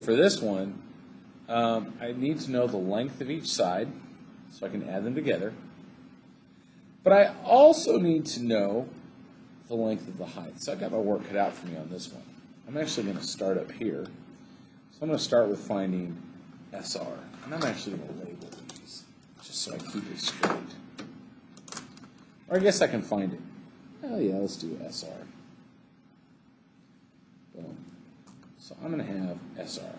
For this one, I need to know the length of each side so I can add them together. But I also need to know the length of the height. So I've got my work cut out for me on this one. I'm actually going to start up here. So I'm going to start with finding SR. And I'm actually going to label these just so I keep it straight. Or I guess I can find it. Oh yeah, let's do SR. Boom. So I'm going to have SR.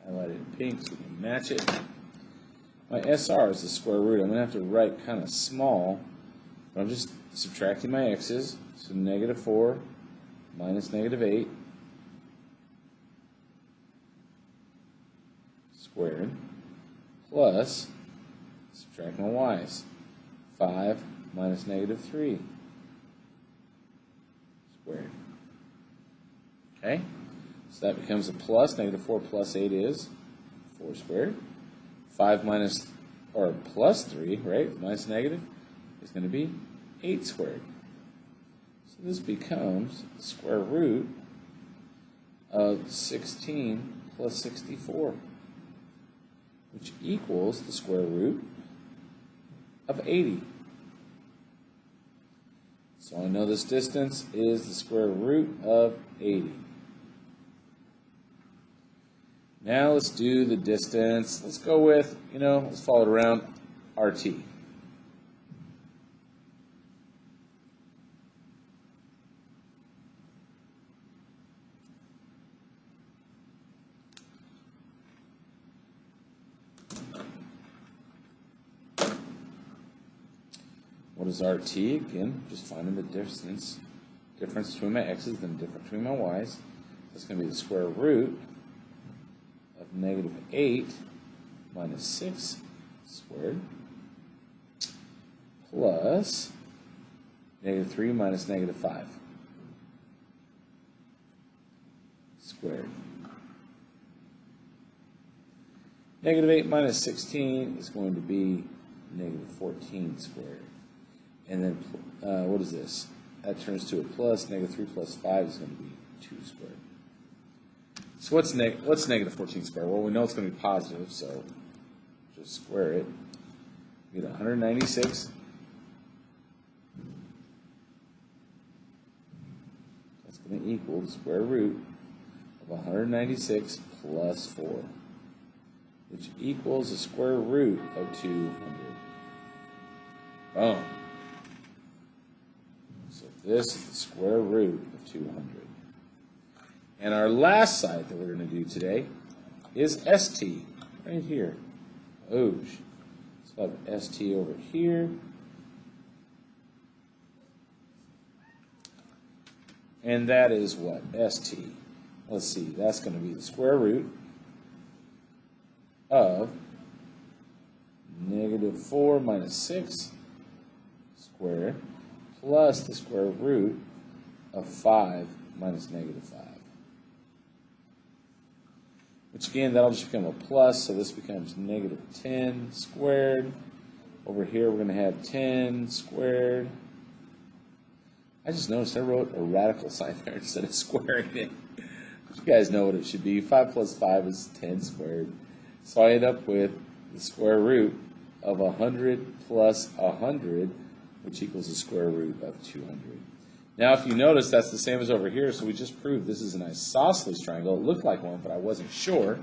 Highlight it in pink so we can match it. My SR is the square root. I'm going to have to write kind of small, but I'm just subtracting my x's. So -4 minus -8 squared plus, subtract my y's, 5 minus -3 squared. Okay? So that becomes a plus. -4 plus 8 is 4 squared. 5 minus, or plus 3, right, minus negative, is going to be 8 squared. So this becomes the square root of 16 plus 64, which equals the square root of 80. So I know this distance is the square root of 80. Now let's do the distance. Let's go with, let's follow it around, RT. What is RT? Again, just finding the difference between my x's and the difference between my y's. That's going to be the square root of -8 minus 6 squared plus -3 minus -5 squared. -8 minus 16 is going to be -14 squared. And then, what is this? That turns to a plus. -3 plus 5 is going to be 2 squared. So what's -14 squared? Well, we know it's going to be positive, so just square it. We get 196. That's going to equal the square root of 196 plus 4, which equals the square root of 200. Boom. So this is the square root of 200. And our last side that we're going to do today is ST, right here. Oosh. So I have ST over here. And that is what? ST. Let's see, that's going to be the square root of -4 minus 6 squared plus the square root of 5 minus -5. Which again, that'll just become a plus, so this becomes -10 squared. Over here, we're going to have 10 squared. I just noticed I wrote a radical sign there instead of squaring it. You guys know what it should be. 5 plus 5 is 10 squared. So I end up with the square root of 100 plus 100, which equals the square root of 200. Now, if you notice, that's the same as over here, so we just proved this is an isosceles triangle. It looked like one, but I wasn't sure.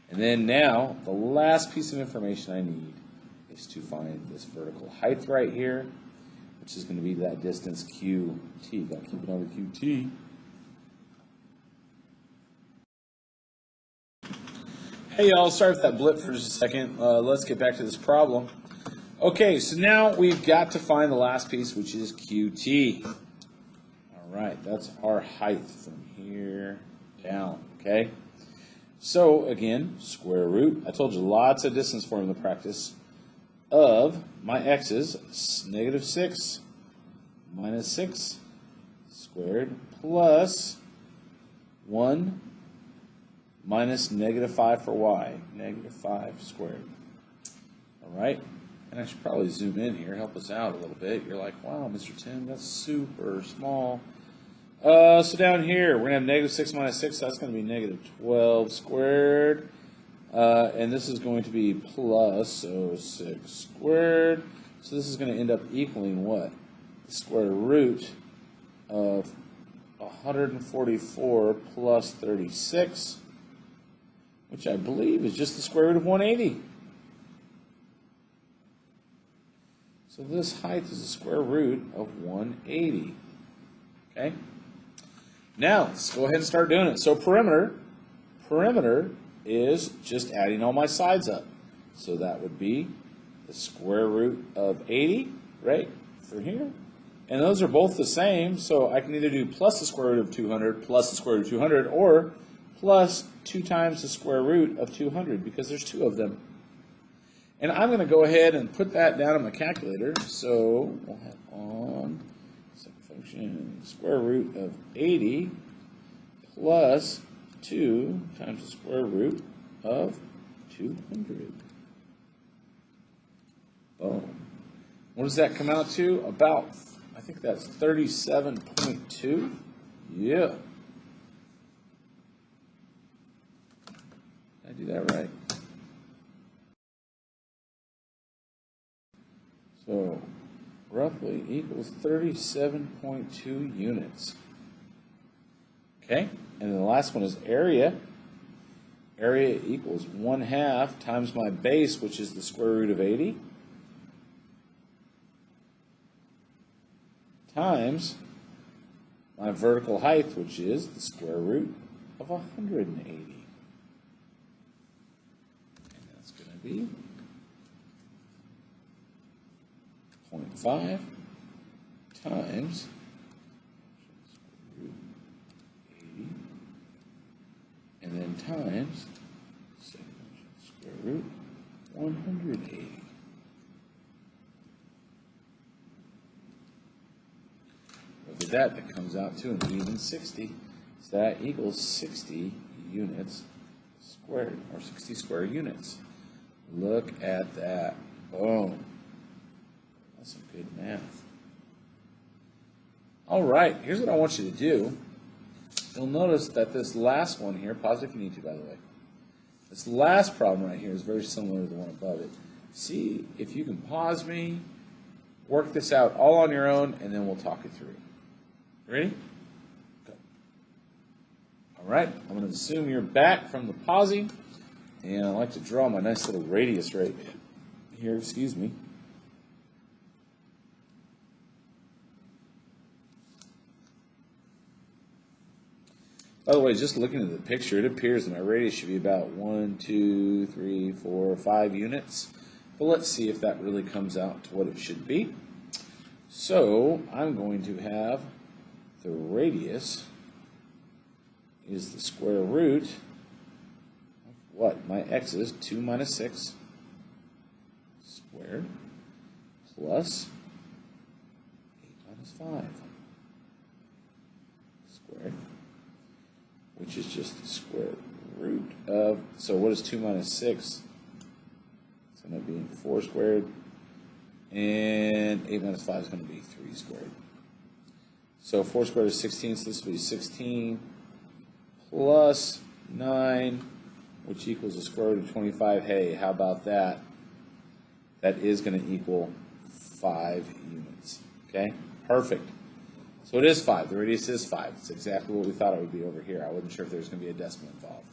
And then now, the last piece of information I need is to find this vertical height right here, which is going to be that distance QT. Got to keep it on the QT. Hey, y'all, sorry for that blip for just a second. Let's get back to this problem. Okay, so now we've got to find the last piece, which is QT. All right, that's our height from here down, okay? So, again, square root. I told you lots of distance formula practice of my x's, -6 minus 6 squared plus 1 minus -5 for y, -5 squared. All right? And I should probably zoom in here, help us out a little bit. You're like, wow, Mr. Tim, that's super small. So down here, we're going to have negative 6 minus 6. So that's going to be negative 12 squared. And this is going to be plus, so 6 squared. So this is going to end up equaling what? The square root of 144 plus 36, which I believe is just the square root of 180. So this height is the square root of 180. Okay? Now, let's go ahead and start doing it. So perimeter is just adding all my sides up. So that would be the square root of 80, right, for here. And those are both the same, so I can either do plus the square root of 200 plus the square root of 200, or plus 2 times the square root of 200, because there's 2 of them. And I'm going to go ahead and put that down on my calculator. So we'll have on second function square root of 80 plus 2 times the square root of 200. Boom. What does that come out to? About, I think that's 37.2. Yeah. Did I do that right? So, roughly equals 37.2 units. Okay, and then the last one is area. Area equals 1/2 times my base, which is the square root of 80, times my vertical height, which is the square root of 180. And that's going to be 0.5 times and then times square root 180. Look at that, that comes out to an even 60. So that equals 60 units squared, or 60 square units. Look at that. Boom. That's some good math. All right, here's what I want you to do. You'll notice that this last one here, pause if you need to, by the way. This last problem right here is very similar to the one above it. See if you can pause me, work this out all on your own, and then we'll talk it through. Ready? Go. All right, I'm going to assume you're back from the pausing, and I like to draw my nice little radius right here, excuse me. By the way, just looking at the picture, it appears that my radius should be about 1, 2, 3, 4, 5 units. But let's see if that really comes out to what it should be. So I'm going to have the radius is the square root of what? My x is 2 minus 6 squared plus 8 minus 5 squared, which is just the square root of, so what is 2 minus 6? It's going to be 4 squared, and 8 minus 5 is going to be 3 squared. So 4 squared is 16, so this will be 16 plus 9, which equals the square root of 25. Hey, how about that? That is going to equal 5 units. Okay, perfect. So it is 5. The radius is 5. It's exactly what we thought it would be over here. I wasn't sure if there was going to be a decimal involved.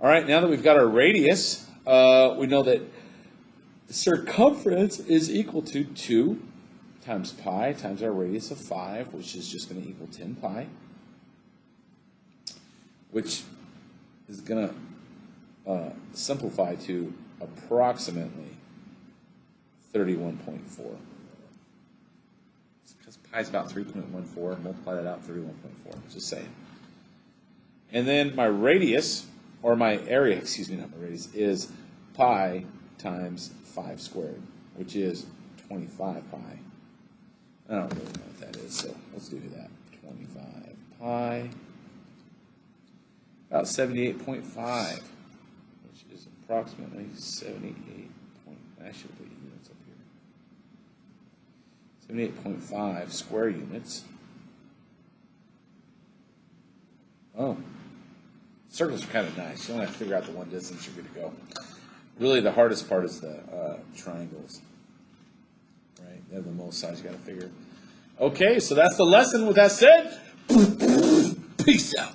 All right, now that we've got our radius, we know that circumference is equal to 2 times pi times our radius of 5, which is just going to equal 10 pi, which is going to simplify to approximately 31.4. Because pi is about 3.14. Multiply that out, 31.4. Just saying. And then my radius, or my area, excuse me, not my radius, is pi times 5 squared, which is 25 pi. I don't really know what that is, so let's do that. 25 pi, about 78.5, which is approximately 78. I should put units up here. 78.5 square units Oh. Circles are kind of nice. You only have to figure out the one distance you're good to go. Really, the hardest part is the triangles. Right? They have the most size you got to figure. Okay, so that's the lesson. With that said, peace out.